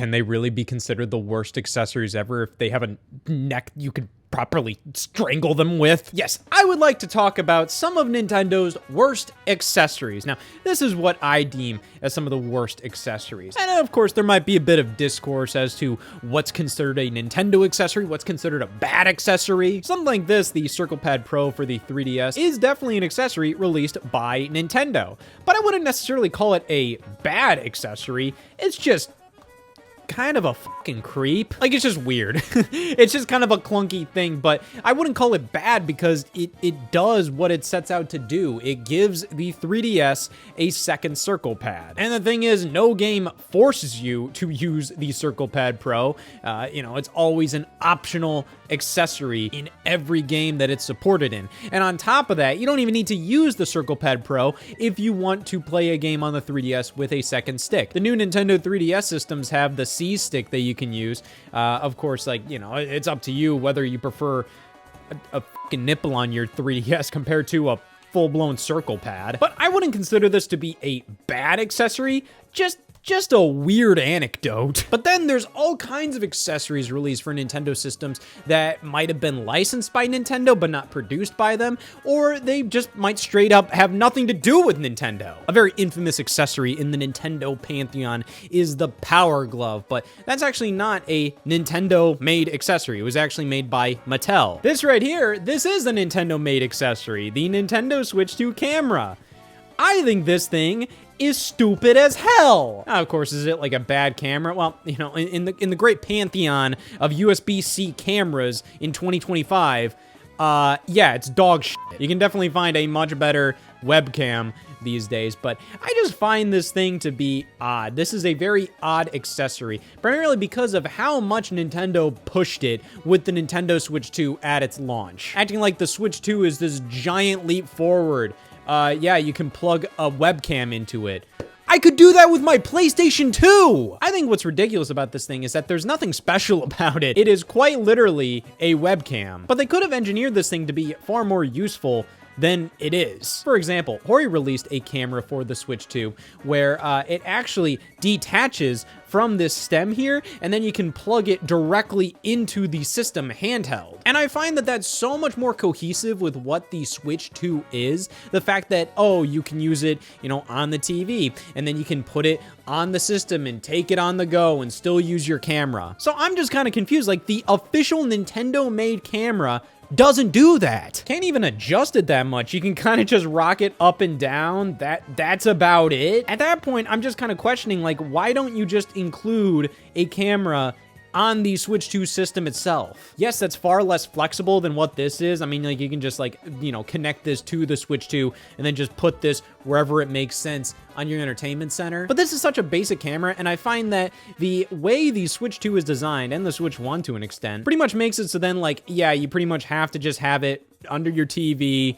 can they really be considered the worst accessories ever if they have a neck you could properly strangle them with? Yes, I would like to talk about some of Nintendo's worst accessories. Now, this is what I deem as some of the worst accessories. And of course, there might be a bit of discourse as to what's considered a Nintendo accessory, what's considered a bad accessory. Something like this, the Circle Pad Pro for the 3DS, is definitely an accessory released by Nintendo. But I wouldn't necessarily call it a bad accessory. It's just kind of a fucking creep. Like, it's just weird. It's just kind of a clunky thing, but I wouldn't call it bad because it does what it sets out to do. It gives the 3DS a second circle pad. And the thing is, no game forces you to use the Circle Pad Pro. It's always an optional accessory in every game that it's supported in. And on top of that, you don't even need to use the Circle Pad Pro if you want to play a game on the 3DS with a second stick. The new Nintendo 3DS systems have the C stick that you can use. Of course, it's up to you whether you prefer a fucking nipple on your 3DS compared to a full-blown circle pad. But I wouldn't consider this to be a bad accessory, just a weird anecdote. But then there's all kinds of accessories released for Nintendo systems that might have been licensed by Nintendo but not produced by them, or they just might straight up have nothing to do with Nintendo. A very infamous accessory in the Nintendo pantheon is the Power Glove, but that's actually not a Nintendo-made accessory. It was actually made by Mattel. This right here, this is a Nintendo-made accessory, the Nintendo Switch 2 camera. I think this thing is stupid as hell. Now, of course, is it like a bad camera? Well, in the great pantheon of USB-C cameras in 2025, yeah, it's dog shit. You can definitely find a much better webcam these days, but I just find this thing to be odd. This is a very odd accessory, primarily because of how much Nintendo pushed it with the Nintendo Switch 2 at its launch. Acting like the Switch 2 is this giant leap forward. Yeah, you can plug a webcam into it. I could do that with my PlayStation 2! I think what's ridiculous about this thing is that there's nothing special about it. It is quite literally a webcam. But they could have engineered this thing to be far more useful than it is. For example, Hori released a camera for the Switch 2 where it actually detaches from this stem here, and then you can plug it directly into the system handheld. And I find that that's so much more cohesive with what the Switch 2 is. The fact that, oh, you can use it, on the TV, and then you can put it on the system and take it on the go and still use your camera. So I'm just kind of confused. Like, the official Nintendo-made camera doesn't do that. Can't even adjust it that much. You can kind of just rock it up and down. That's about it. At that point, I'm just kind of questioning, like, why don't you just include a camera on the Switch 2 system itself? Yes, that's far less flexible than what this is. I mean, like, you can just, connect this to the Switch 2 and then just put this wherever it makes sense on your entertainment center. But this is such a basic camera, and I find that the way the Switch 2 is designed, and the Switch 1 to an extent, pretty much makes it so then, yeah, you pretty much have to just have it under your TV,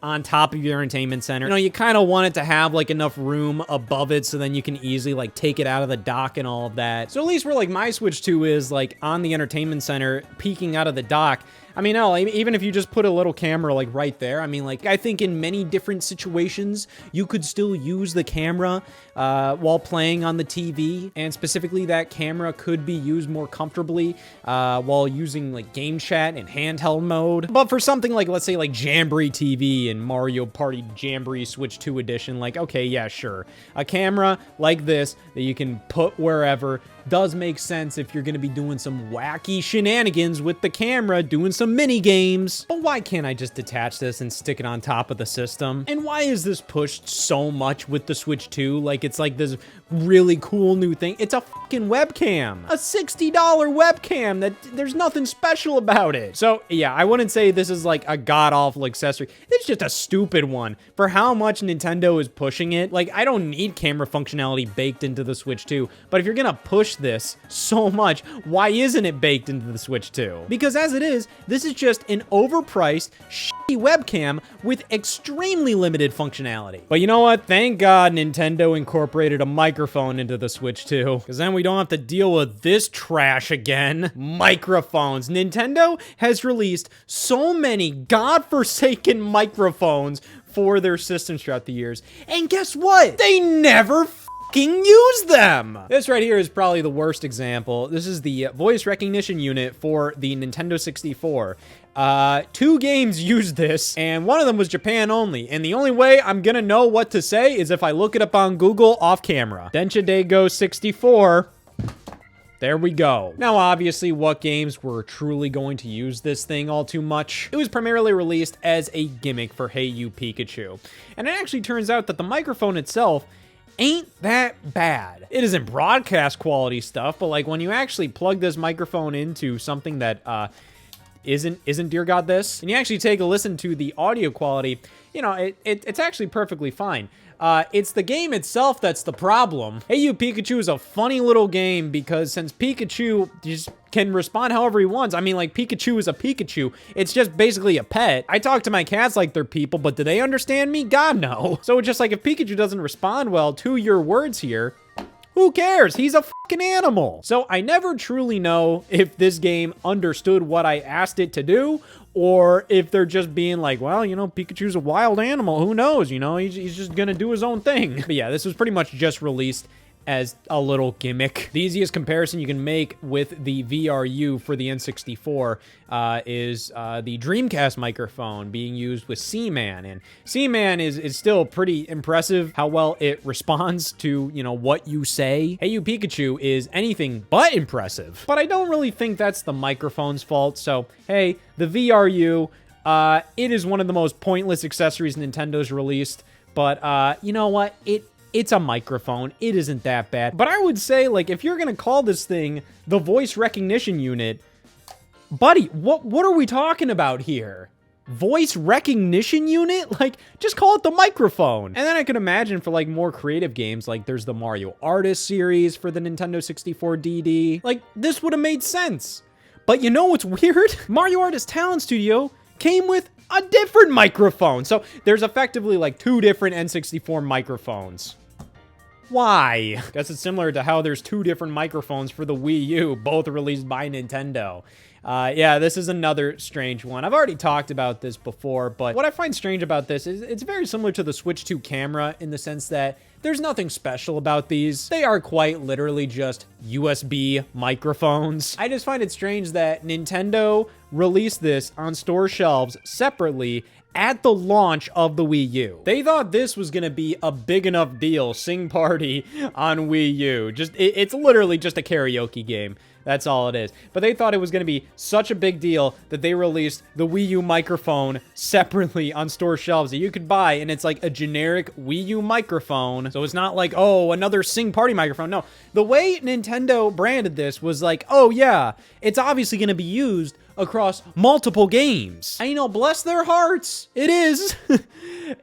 on top of your entertainment center. You kind of want it to have, enough room above it so then you can easily, take it out of the dock and all of that. So at least where, my Switch 2 is, on the entertainment center, peeking out of the dock, I mean, no, even if you just put a little camera, right there, I mean, I think in many different situations, you could still use the camera while playing on the TV, and specifically that camera could be used more comfortably while using, game chat and handheld mode. But for something let's say, Jamboree TV and Mario Party Jamboree Switch 2 Edition, okay, yeah, sure. A camera like this that you can put wherever does make sense if you're going to be doing some wacky shenanigans with the camera, doing some mini games. But why can't I just detach this and stick it on top of the system? And why is this pushed so much with the Switch 2? It's this really cool new thing. It's a fucking webcam. A $60 webcam that there's nothing special about it. So yeah, I wouldn't say this is a god-awful accessory. It's just a stupid one for how much Nintendo is pushing it. I don't need camera functionality baked into the Switch 2, but if you're gonna push this so much, why isn't it baked into the Switch 2? Because as it is, this is just an overpriced, shitty webcam with extremely limited functionality. But you know what? Thank God Nintendo incorporated a microphone into the Switch 2, because then we don't have to deal with this trash again. Microphones. Nintendo has released so many godforsaken microphones for their systems throughout the years, and guess what? They never fucking use them. This right here is probably the worst example. This is the voice recognition unit for the Nintendo 64. 2 games used this, and one of them was Japan only. And the only way I'm gonna know what to say is if I look it up on Google off camera. Densha Dego 64. There we go. Now, obviously, what games were truly going to use this thing all too much? It was primarily released as a gimmick for Hey You Pikachu. And it actually turns out that the microphone itself ain't that bad. It isn't broadcast quality stuff, but like when you actually plug this microphone into something that isn't dear God this, and you actually take a listen to the audio quality, you know, it's actually perfectly fine. It's the game itself that's the problem. Hey You Pikachu is a funny little game because since Pikachu just can respond however he wants, I mean, like, Pikachu is a Pikachu. It's just basically a pet. I talk to my cats like they're people, but do they understand me? God, no. So it's just like if Pikachu doesn't respond well to your words here, who cares? He's a fucking animal. So I never truly know if this game understood what I asked it to do, or if they're just being like, well, you know, Pikachu's a wild animal. Who knows? You know, he's just gonna do his own thing. But yeah, this was pretty much just released as a little gimmick. The easiest comparison you can make with the VRU for the N64 is the Dreamcast microphone being used with Seaman. And Seaman is still pretty impressive how well it responds to, you know, what you say. Hey You Pikachu is anything but impressive. But I don't really think that's the microphone's fault. So, hey, the VRU, it is one of the most pointless accessories Nintendo's released. But you know what? It's a microphone. It isn't that bad. But I would say, like, if you're gonna call this thing the voice recognition unit, buddy, what are we talking about here? Voice recognition unit? Like, just call it the microphone. And then I can imagine for, like, more creative games, like there's the Mario Artist series for the Nintendo 64 DD. Like, this would have made sense. But you know what's weird? Mario Artist Talent Studio came with a different microphone. So there's effectively like 2 different N64 microphones. Why? Guess it's similar to how there's 2 different microphones for the Wii U, both released by Nintendo. Yeah, this is another strange one. I've already talked about this before, but what I find strange about this is it's very similar to the Switch 2 camera in the sense that there's nothing special about these. They are quite literally just USB microphones. I just find it strange that Nintendo released this on store shelves separately at the launch of the Wii U. They thought this was gonna be a big enough deal, Sing Party on Wii U. It's literally just a karaoke game. That's all it is. But they thought it was going to be such a big deal that they released the Wii U microphone separately on store shelves that you could buy, and it's like a generic Wii U microphone. So it's not like, oh, another Sing Party microphone. No, the way Nintendo branded this was like, oh yeah, it's obviously going to be used across multiple games. And you know, bless their hearts, it is.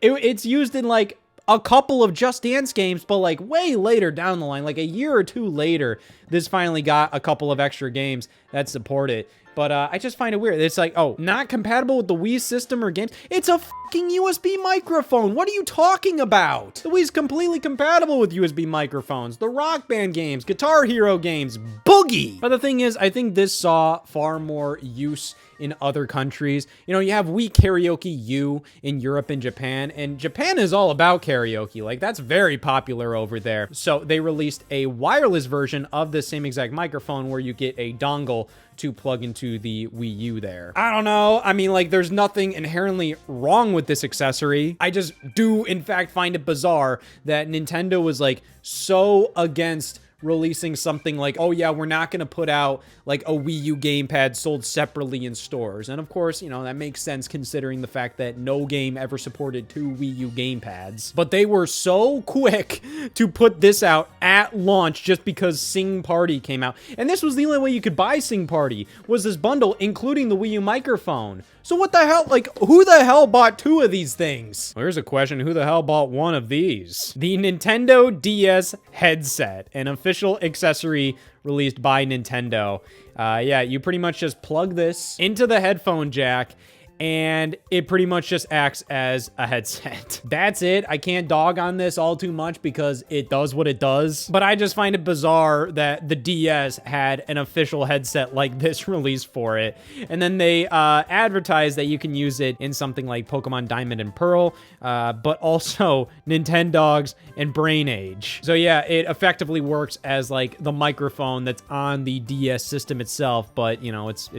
It's used in like a couple of Just Dance games, but like way later down the line, like a year or 2 later, this finally got a couple of extra games that support it. But I just find it weird. It's like, oh, not compatible with the Wii system or games. It's a fucking USB microphone. What are you talking about? The Wii's completely compatible with USB microphones. The Rock Band games, Guitar Hero games, Boogie. But the thing is, I think this saw far more use in other countries. You know, you have Wii Karaoke U in Europe and Japan is all about karaoke. Like, that's very popular over there. So they released a wireless version of the same exact microphone where you get a dongle to plug into the Wii U there. I don't know. I mean, like, there's nothing inherently wrong with this accessory. I just do, in fact, find it bizarre that Nintendo was, like, so against releasing something like, oh yeah, we're not going to put out like a Wii U gamepad sold separately in stores. And of course, you know, that makes sense considering the fact that no game ever supported 2 Wii U gamepads. But they were so quick to put this out at launch just because Sing Party came out. And this was the only way you could buy Sing Party, was this bundle, including the Wii U microphone. So what the hell, like, who the hell bought 2 of these things? Well, here's a question, who the hell bought 1 of these? The Nintendo DS headset, an official accessory released by Nintendo. Yeah, you pretty much just plug this into the headphone jack, and it pretty much just acts as a headset. That's it. I can't dog on this all too much because it does what it does, but I just find it bizarre that the DS had an official headset like this released for it, and then they advertised that you can use it in something like Pokemon Diamond and Pearl, but also Nintendogs and Brain Age. So yeah, it effectively works as like the microphone that's on the DS system itself, but you know, it's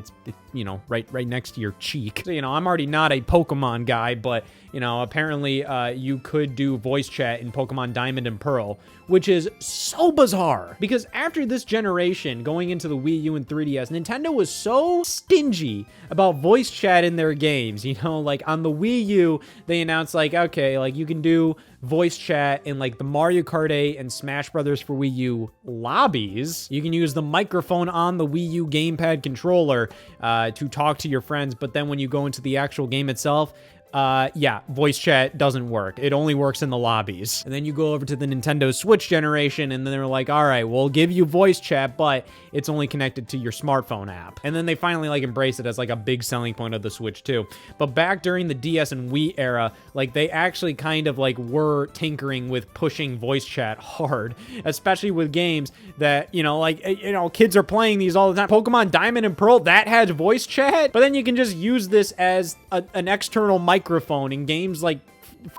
you know, right next to your cheek. So, you know, I'm already not a Pokemon guy, but you know, apparently you could do voice chat in Pokemon Diamond and Pearl, which is so bizarre because after this generation going into the Wii U and 3DS, Nintendo was so stingy about voice chat in their games. You know, like on the Wii U, they announced like, okay, like you can do voice chat in like the Mario Kart 8 and Smash Brothers for Wii U lobbies. You can use the microphone on the Wii U gamepad controller to talk to your friends, but then when you go into the actual game itself, yeah, voice chat doesn't work. It only works in the lobbies. And then you go over to the Nintendo Switch generation, and then they're like, all right, we'll give you voice chat, but it's only connected to your smartphone app. And then they finally like embrace it as like a big selling point of the Switch too. But back during the DS and Wii era, like they actually kind of like were tinkering with pushing voice chat hard, especially with games that, you know, like, you know, kids are playing these all the time. Pokemon Diamond and Pearl, that has voice chat, but then you can just use this as an external microphone in games like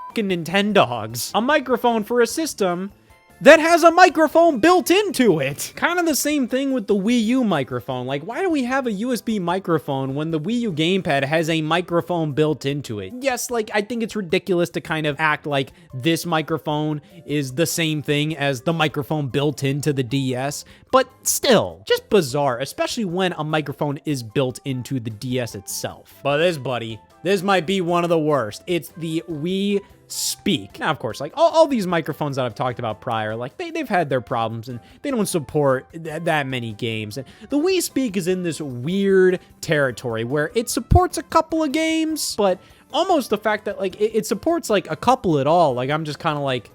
fucking Nintendogs. A microphone for a system that has a microphone built into it. Kind of the same thing with the Wii U microphone. Like, why do we have a USB microphone when the Wii U gamepad has a microphone built into it? Yes, like, I think it's ridiculous to kind of act like this microphone is the same thing as the microphone built into the DS, but still, just bizarre, especially when a microphone is built into the DS itself. But this, buddy, this might be one of the worst. It's the Wii Speak. Now, of course, like all these microphones that I've talked about prior, like they've had their problems and they don't support that many games. And the Wii Speak is in this weird territory where it supports a couple of games, but almost the fact that like it supports like a couple at all, like I'm just kind of like,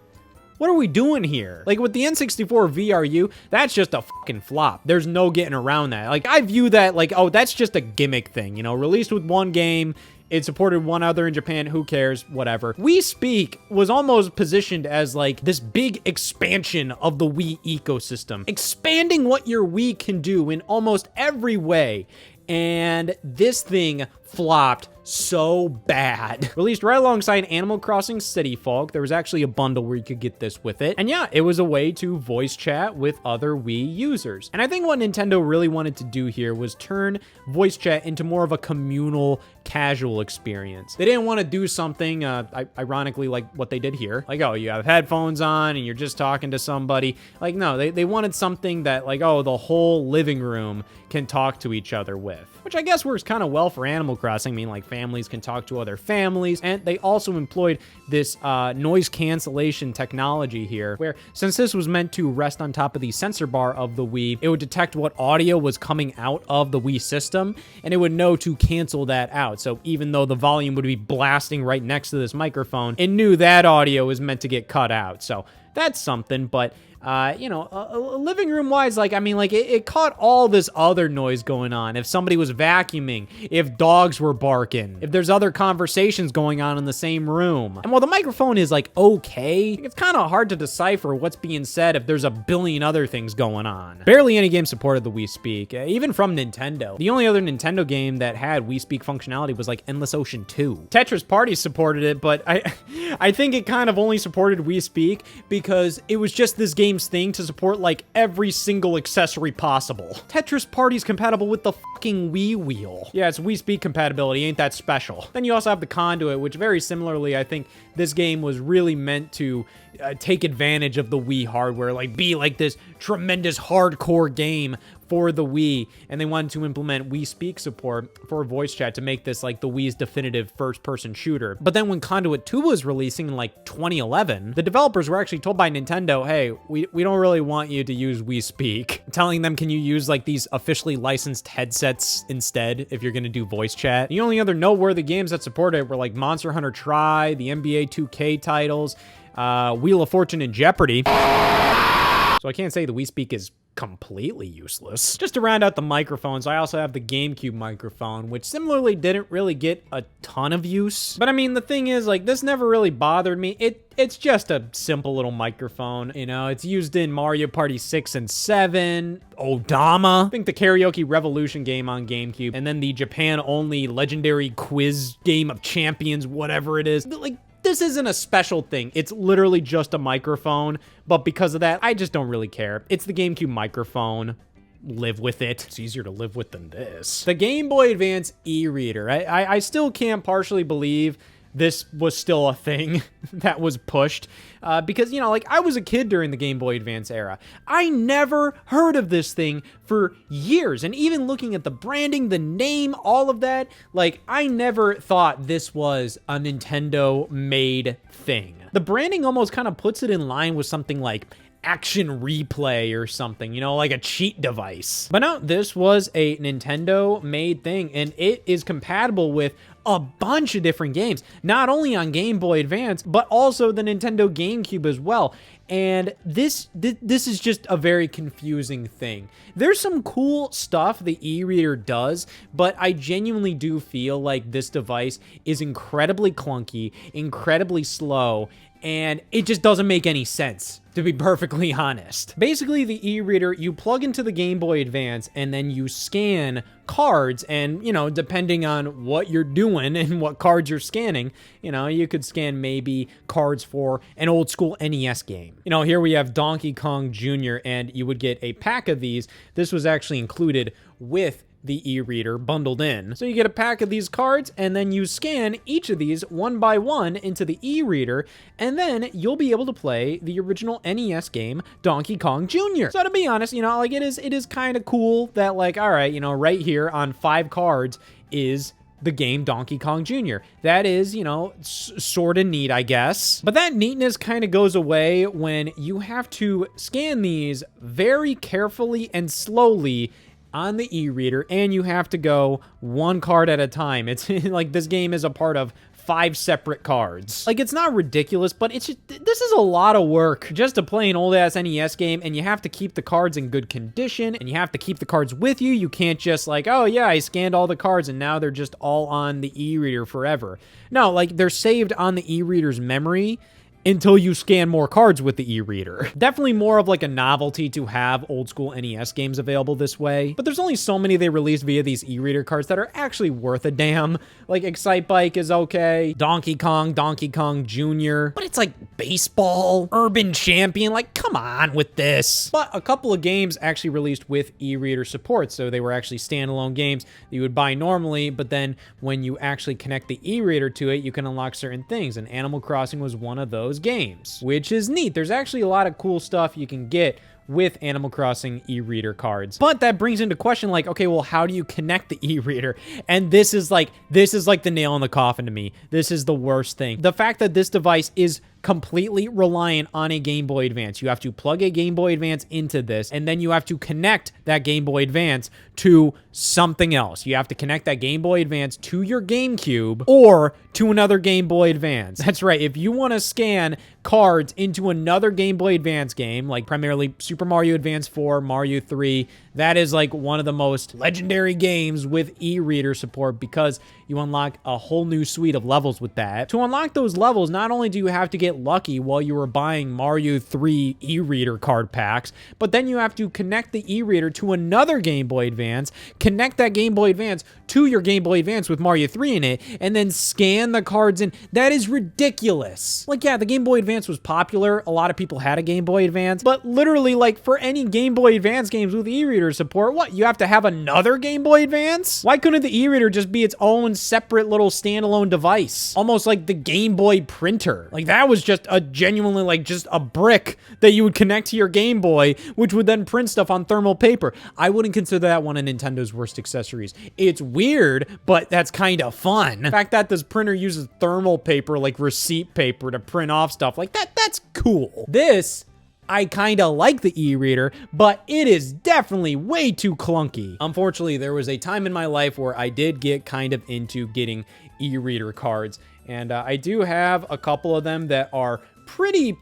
what are we doing here? Like with the N64 VRU, that's just a fucking flop. There's no getting around that. Like I view that like, oh, that's just a gimmick thing, you know, released with one game. It supported one other in Japan, who cares, whatever. Wii Speak was almost positioned as like this big expansion of the Wii ecosystem, expanding what your Wii can do in almost every way. And this thing flopped so bad. Released right alongside Animal Crossing City Folk. There was actually a bundle where you could get this with it. And yeah, it was a way to voice chat with other Wii users. And I think what Nintendo really wanted to do here was turn voice chat into more of a communal, casual experience. They didn't want to do something, ironically, like what they did here. Like, oh, you have headphones on and you're just talking to somebody. Like, no, they wanted something that like, oh, the whole living room can talk to each other with. Which I guess works kind of well for Animal Crossing. I mean, like families can talk to other families, and they also employed this noise cancellation technology here, where since this was meant to rest on top of the sensor bar of the Wii, it would detect what audio was coming out of the Wii system, and it would know to cancel that out. So even though the volume would be blasting right next to this microphone, it knew that audio was meant to get cut out. So that's something, but you know, living room wise, like, I mean, like it caught all this other noise going on. If somebody was vacuuming, if dogs were barking, if there's other conversations going on in the same room. And while the microphone is like, okay, it's kind of hard to decipher what's being said if there's a billion other things going on. Barely any game supported the Wii Speak, even from Nintendo. The only other Nintendo game that had Wii Speak functionality was like Endless Ocean 2. Tetris Party supported it, but I think it kind of only supported Wii Speak because it was just this game's thing to support like every single accessory possible. Tetris Party's compatible with the fucking Wii wheel. Yeah, it's Wii Speak compatibility, ain't that special. Then you also have the Conduit, which very similarly, I think this game was really meant to take advantage of the Wii hardware, like be like this tremendous hardcore game for the Wii, and they wanted to implement Wii Speak support for voice chat to make this like the Wii's definitive first-person shooter. But then when Conduit 2 was releasing in like 2011, the developers were actually told by Nintendo, hey, we don't really want you to use Wii Speak. Telling them, can you use like these officially licensed headsets instead if you're gonna do voice chat? The only other noteworthy games that supported it were like Monster Hunter Tri, the NBA 2K titles, Wheel of Fortune, and Jeopardy. So I can't say the Wii Speak is completely useless. Just to round out the microphones, I also have the GameCube microphone, which similarly didn't really get a ton of use. But I mean, the thing is, like, this never really bothered me. It's just a simple little microphone. You know, it's used in Mario Party 6 and 7, Odama, I think the Karaoke Revolution game on GameCube, and then the Japan-only Legendary Quiz Game of Champions, whatever it is. Like, this isn't a special thing. It's literally just a microphone, but because of that, I just don't really care. It's the GameCube microphone. Live with it. It's easier to live with than this. The Game Boy Advance e-reader. I still can't partially believe this was still a thing that was pushed because, you know, like, I was a kid during the Game Boy Advance era. I never heard of this thing for years. And even looking at the branding, the name, all of that, like, I never thought this was a Nintendo-made thing. The branding almost kind of puts it in line with something like Action Replay or something, you know, like a cheat device. But no, this was a Nintendo-made thing, and it is compatible with a bunch of different games, not only on Game Boy Advance, but also the Nintendo GameCube as well. And this is just a very confusing thing. There's some cool stuff the e-reader does, but I genuinely do feel like this device is incredibly clunky, incredibly slow, and it just doesn't make any sense, to be perfectly honest. Basically, the e-reader, you plug into the Game Boy Advance, and then you scan cards, and, you know, depending on what you're doing and what cards you're scanning, you know, you could scan maybe cards for an old school NES game. You know, here we have Donkey Kong Jr., and you would get a pack of these. This was actually included with the e-reader bundled in. So you get a pack of these cards, and then you scan each of these one by one into the e-reader, and then you'll be able to play the original NES game, Donkey Kong Jr. So to be honest, you know, like, it is kind of cool that, like, all right, you know, right here on 5 cards is the game Donkey Kong Jr. That is, you know, sort of neat, I guess. But that neatness kind of goes away when you have to scan these very carefully and slowly on the e-reader, and you have to go one card at a time. It's like this game is a part of 5 separate cards. Like, it's not ridiculous, but it's just, this is a lot of work just to play an old-ass NES game, and you have to keep the cards in good condition, and you have to keep the cards with you. You can't just like, oh yeah, I scanned all the cards, and now they're just all on the e-reader forever. No, like, they're saved on the e-reader's memory until you scan more cards with the e-reader. Definitely more of like a novelty to have old school NES games available this way, but there's only so many they released via these e-reader cards that are actually worth a damn. Like, Excitebike is okay, Donkey Kong Jr., but it's like baseball, Urban Champion, like, come on with this. But a couple of games actually released with e-reader support, so they were actually standalone games that you would buy normally, but then when you actually connect the e-reader to it, you can unlock certain things, and Animal Crossing was one of those games, which is neat. There's actually a lot of cool stuff you can get with Animal Crossing e-reader cards. But that brings into question, like, okay, well, how do you connect the e-reader? And this is like the nail in the coffin to me. This is the worst thing. The fact that this device is completely reliant on a Game Boy Advance. You have to plug a Game Boy Advance into this, and then you have to connect that Game Boy Advance to something else. You have to connect that Game Boy Advance to your GameCube or to another Game Boy Advance. That's right. If you want to scan cards into another Game Boy Advance game, like primarily Super Mario Advance 4, Mario 3, that is like one of the most legendary games with e-reader support because you unlock a whole new suite of levels with that. To unlock those levels, not only do you have to get lucky while you were buying Mario 3 e-reader card packs, but then you have to connect the e-reader to another Game Boy Advance, connect that Game Boy Advance to your Game Boy Advance with Mario 3 in it, and then scan the cards in. That is ridiculous. Like, yeah, the Game Boy Advance was popular. A lot of people had a Game Boy Advance, but literally, like, for any Game Boy Advance games with e-reader support, what, you have to have another Game Boy Advance? Why couldn't the e-reader just be its own separate little standalone device? Almost like the Game Boy printer. Like, that was just a genuinely, like, just a brick that you would connect to your Game Boy, which would then print stuff on thermal paper. I wouldn't consider that one of Nintendo's worst accessories. It's weird, but that's kind of fun. The fact that this printer uses thermal paper, like receipt paper, to print off stuff like that, that's cool. This, I kind of like the e-reader, but it is definitely way too clunky. Unfortunately, there was a time in my life where I did get kind of into getting e-reader cards, and I do have a couple of them that are pretty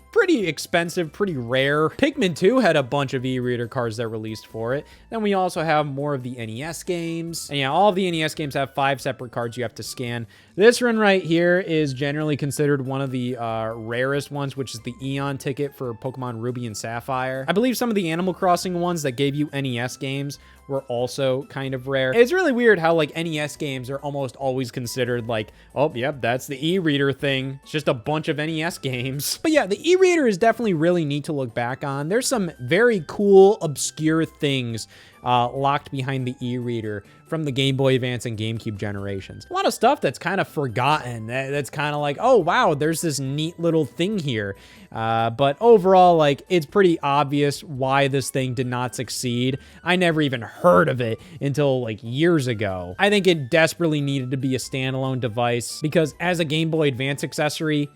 expensive, pretty rare. Pikmin 2 had a bunch of e-reader cards that released for it. Then we also have more of the NES games. And yeah, all of the NES games have 5 separate cards you have to scan. This one right here is generally considered one of the rarest ones, which is the Eon ticket for Pokemon Ruby and Sapphire. I believe some of the Animal Crossing ones that gave you NES games were also kind of rare. It's really weird how like NES games are almost always considered like, oh, yep, that's the e-reader thing. It's just a bunch of NES games. But yeah, the e-reader is definitely really neat to look back on. There's some very cool, obscure things locked behind the e-reader from the Game Boy Advance and GameCube generations. A lot of stuff that's kind of forgotten. That's kind of like, oh, wow, there's this neat little thing here. But overall, like, it's pretty obvious why this thing did not succeed. I never even heard of it until like years ago. I think it desperately needed to be a standalone device because as a Game Boy Advance accessory,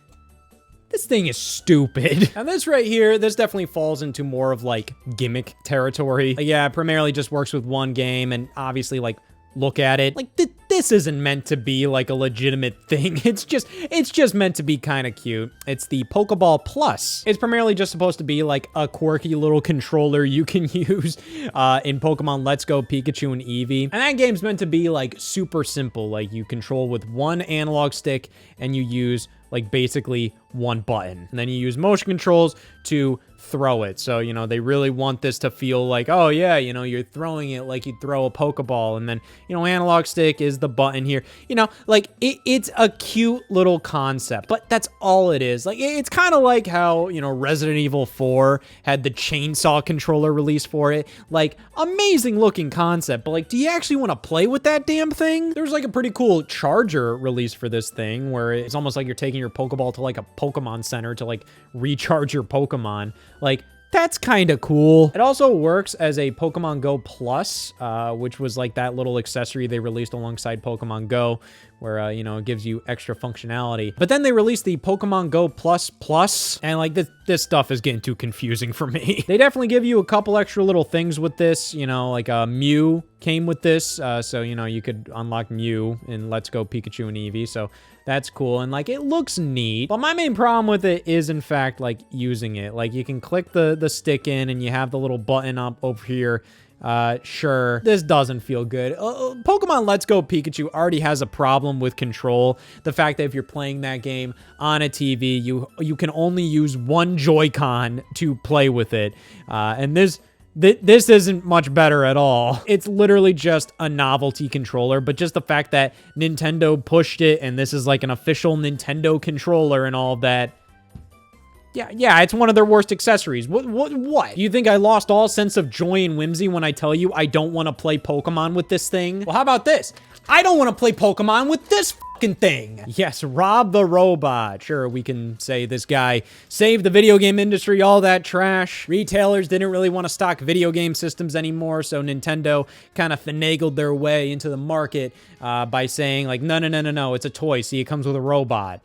this thing is stupid. And this right here, this definitely falls into more of like gimmick territory. Like, yeah, it primarily just works with one game and obviously like look at it. Like this isn't meant to be like a legitimate thing. It's just meant to be kind of cute. It's the Pokeball Plus. It's primarily just supposed to be like a quirky little controller you can use in Pokemon Let's Go Pikachu and Eevee. And that game's meant to be like super simple. Like you control with one analog stick and you use like basically one button. And then you use motion controls to throw it. So, you know, they really want this to feel like, oh yeah, you know, you're throwing it like you throw a Pokeball. And then, you know, analog stick is the button here. You know, like it's a cute little concept, but that's all it is. Like it's kind of like how, you know, Resident Evil 4 had the chainsaw controller released for it. Like amazing looking concept, but like, do you actually want to play with that damn thing? There's like a pretty cool charger release for this thing where it's almost like you're taking your Pokeball to like a Pokemon Center to like recharge your Pokemon. Like, that's kind of cool. It also works as a Pokemon Go Plus, which was like that little accessory they released alongside Pokemon Go, where, you know, it gives you extra functionality. But then they released the Pokemon Go Plus Plus, and like this stuff is getting too confusing for me. They definitely give you a couple extra little things with this, you know, like Mew came with this, so, you know, you could unlock Mew in Let's Go Pikachu and Eevee, so that's cool, and like it looks neat. But my main problem with it is in fact like using it. Like you can click the stick in and you have the little button up over here. Sure, this doesn't feel good. Pokemon Let's Go Pikachu already has a problem with control. The fact that if you're playing that game on a TV, you can only use one Joy-Con to play with it, and this isn't much better at all. It's literally just a novelty controller, but just the fact that Nintendo pushed it and this is like an official Nintendo controller and all that. Yeah, it's one of their worst accessories. What? You think I lost all sense of joy and whimsy when I tell you I don't want to play Pokemon with this thing? Well, how about this? I don't want to play Pokemon with this fucking thing. Yes, Rob the Robot. Sure, we can say this guy saved the video game industry, all that trash. Retailers didn't really want to stock video game systems anymore, so Nintendo kind of finagled their way into the market by saying like, no, it's a toy. See, it comes with a robot.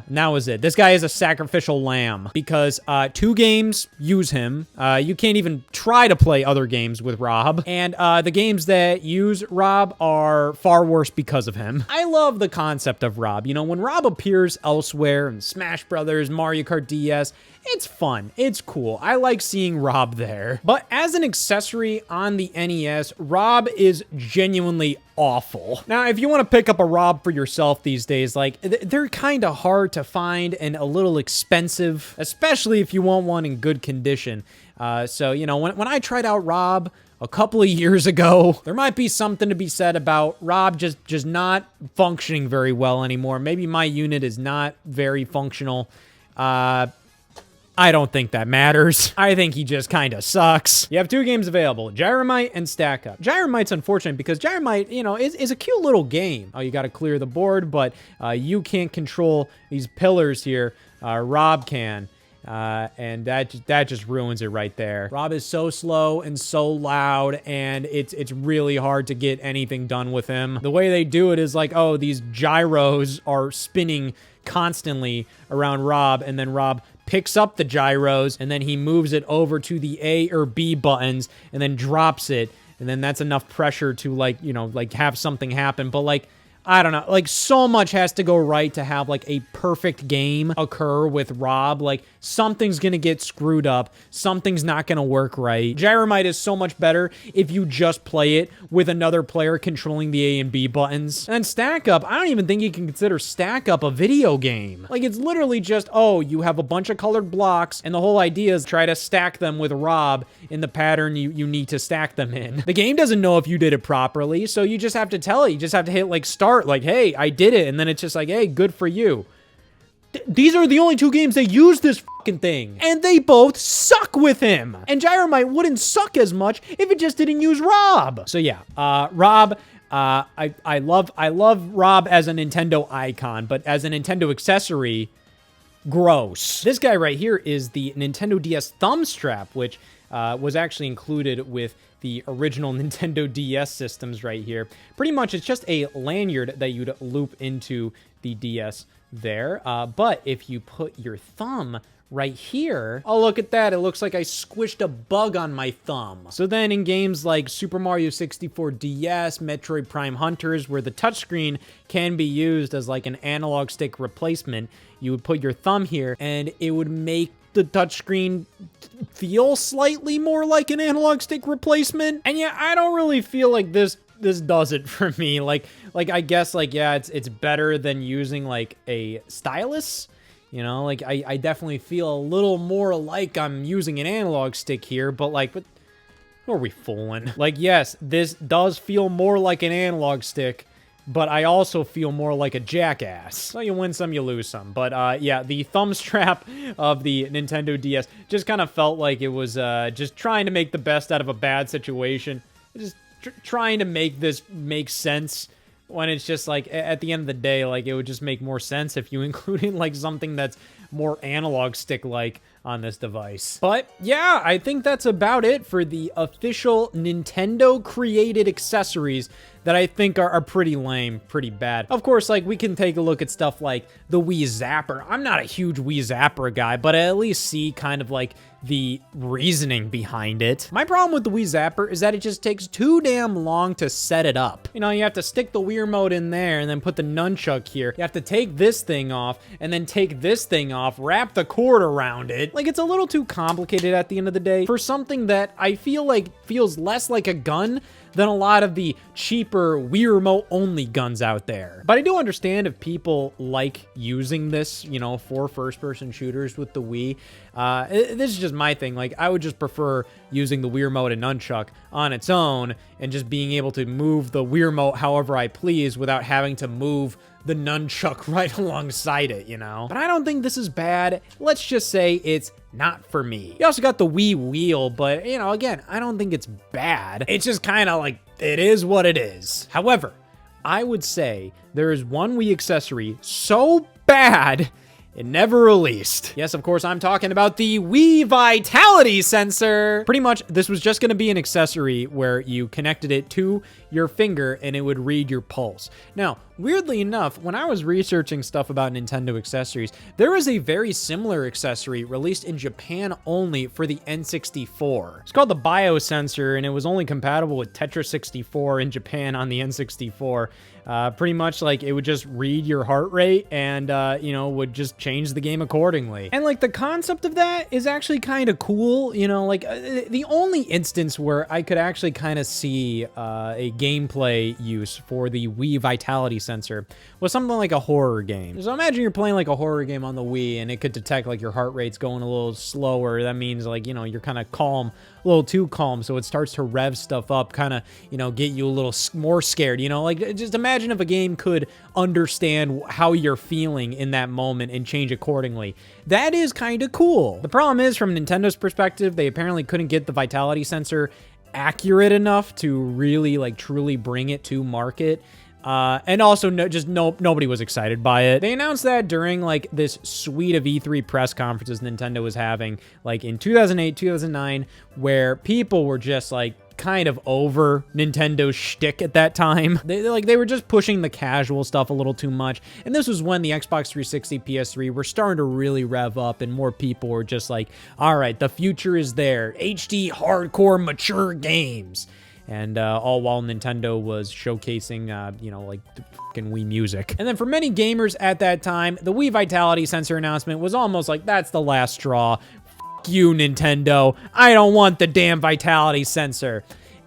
Now is it. This guy is a sacrificial lamb because 2 games use him. You can't even try to play other games with Rob, and the games that use Rob are far worse because of him. I love the concept of Rob. You know, when Rob appears elsewhere in Smash Brothers, Mario Kart DS, it's fun. It's cool. I like seeing Rob there. But as an accessory on the NES, Rob is genuinely awful. Now, if you want to pick up a Rob for yourself these days, like, they're kind of hard to find and a little expensive, especially if you want one in good condition. So, you know, when I tried out Rob a couple of years ago, there might be something to be said about Rob just not functioning very well anymore. Maybe my unit is not very functional. I don't think that matters. I think he just kind of sucks. You have 2 games available, Gyromite and Stack Up. Gyromite's unfortunate because Gyromite, you know, is a cute little game. Oh, you got to clear the board, but you can't control these pillars here. Rob can. And that just ruins it right there. Rob is so slow and so loud, and it's really hard to get anything done with him. The way they do it is like, oh, these gyros are spinning constantly around Rob, and then Rob picks up the gyros, and then he moves it over to the A or B buttons, and then drops it, and then that's enough pressure to, like, you know, like, have something happen. But, like, I don't know, like so much has to go right to have like a perfect game occur with Rob. Like something's gonna get screwed up, something's not gonna work right. Gyromite is so much better if you just play it with another player controlling the A and B buttons. And then Stack Up, I don't even think you can consider Stack Up a video game. Like it's literally just, oh, you have a bunch of colored blocks and the whole idea is try to stack them with Rob in the pattern you need to stack them in. The game doesn't know if you did it properly, so you just have to tell it. You just have to hit like start, like, hey, I did it, and then it's just like, hey, good for you. These are the only two games that use this fucking thing, and they both suck with him. And Gyromite wouldn't suck as much if it just didn't use Rob. So yeah, Rob, I love Rob as a Nintendo icon, but as a Nintendo accessory, gross. This guy right here is the Nintendo DS thumb strap, which was actually included with the original Nintendo DS systems right here. Pretty much it's just a lanyard that you'd loop into the DS there. But if you put your thumb right here, oh, look at that. It looks like I squished a bug on my thumb. So then in games like Super Mario 64 DS, Metroid Prime Hunters, where the touchscreen can be used as like an analog stick replacement, you would put your thumb here and it would make the touchscreen feel slightly more like an analog stick replacement. And yeah, I don't really feel like this does it for me. Like I guess like, yeah, it's better than using like a stylus. You know, like I definitely feel a little more like I'm using an analog stick here, but like, what are we fooling? Like, yes, this does feel more like an analog stick, but I also feel more like a jackass. So you win some, you lose some. But yeah, the thumb strap of the Nintendo DS just kind of felt like it was just trying to make the best out of a bad situation. Just trying to make this make sense when it's just like, at the end of the day, like it would just make more sense if you included like something that's more analog stick-like on this device. But yeah, I think that's about it for the official Nintendo created accessories that I think are pretty lame, pretty bad. Of course, like we can take a look at stuff like the Wii Zapper. I'm not a huge Wii Zapper guy, but I at least see kind of like the reasoning behind it. My problem with the Wii Zapper is that it just takes too damn long to set it up. You know, you have to stick the Wii remote in there and then put the nunchuck here. You have to take this thing off and then take this thing off, wrap the cord around it. Like, it's a little too complicated at the end of the day for something that I feel like feels less like a gun than a lot of the cheaper Wii remote only guns out there. But I do understand if people like using this, you know, for first-person shooters with the Wii. This is just my thing. Like, I would just prefer using the Wii remote and nunchuck on its own and just being able to move the Wii remote however I please without having to move the nunchuck right alongside it, you know? But I don't think this is bad. Let's just say it's not for me. You also got the Wii wheel, but, you know, again, I don't think it's bad. It's just kind of like, it is what it is. However, I would say there is one Wii accessory so bad it never released. Yes, of course, I'm talking about the Wii Vitality Sensor. Pretty much, this was just gonna be an accessory where you connected it to your finger and it would read your pulse. Now, weirdly enough, when I was researching stuff about Nintendo accessories, there was a very similar accessory released in Japan only for the N64. It's called the Biosensor, and it was only compatible with Tetris 64 in Japan on the N64. Pretty much like it would just read your heart rate and, you know, would just change the game accordingly. And like the concept of that is actually kind of cool, you know, like the only instance where I could actually kind of see a gameplay use for the Wii Vitality Sensor was something like a horror game. So imagine you're playing like a horror game on the Wii and it could detect like your heart rate's going a little slower. That means like, you know, you're kind of calm, a little too calm. So it starts to rev stuff up, kind of, you know, get you a little more scared, you know, like just imagine if a game could understand how you're feeling in that moment and change accordingly. That is kind of cool. The problem is, from Nintendo's perspective, they apparently couldn't get the Vitality Sensor accurate enough to really like truly bring it to market. And also nobody was excited by it. They announced that during like this suite of E3 press conferences Nintendo was having like in 2008, 2009, where people were just like kind of over Nintendo's shtick at that time. They were just pushing the casual stuff a little too much. And this was when the Xbox 360, PS3 were starting to really rev up and more people were just like, all right, the future is there. HD, hardcore, mature games. And all while Nintendo was showcasing, you know, like the fucking Wii Music. And then for many gamers at that time, the Wii Vitality Sensor announcement was almost like, that's the last straw. Fuck you, Nintendo. I don't want the damn Vitality Sensor.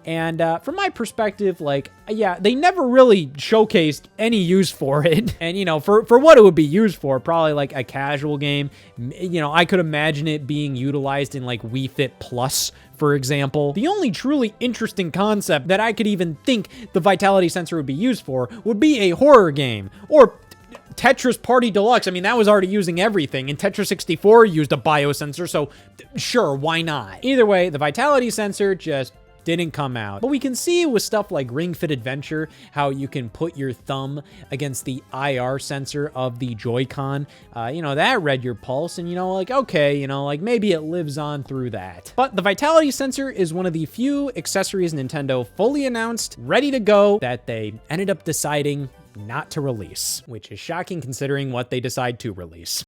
And from my perspective, like, yeah, they never really showcased any use for it. And, you know, for what it would be used for, probably like a casual game. You know, I could imagine it being utilized in like Wii Fit Plus, for example. The only truly interesting concept that I could even think the Vitality Sensor would be used for would be a horror game, or Tetris Party Deluxe. I mean, that was already using everything, and Tetris 64 used a biosensor, so sure, why not? Either way, the Vitality Sensor just didn't come out. But we can see with stuff like Ring Fit Adventure how you can put your thumb against the IR sensor of the Joy-Con. You know, that read your pulse, and, you know, like, okay, you know, like, maybe it lives on through that. But the Vitality Sensor is one of the few accessories Nintendo fully announced, ready to go, that they ended up deciding not to release, which is shocking considering what they decide to release.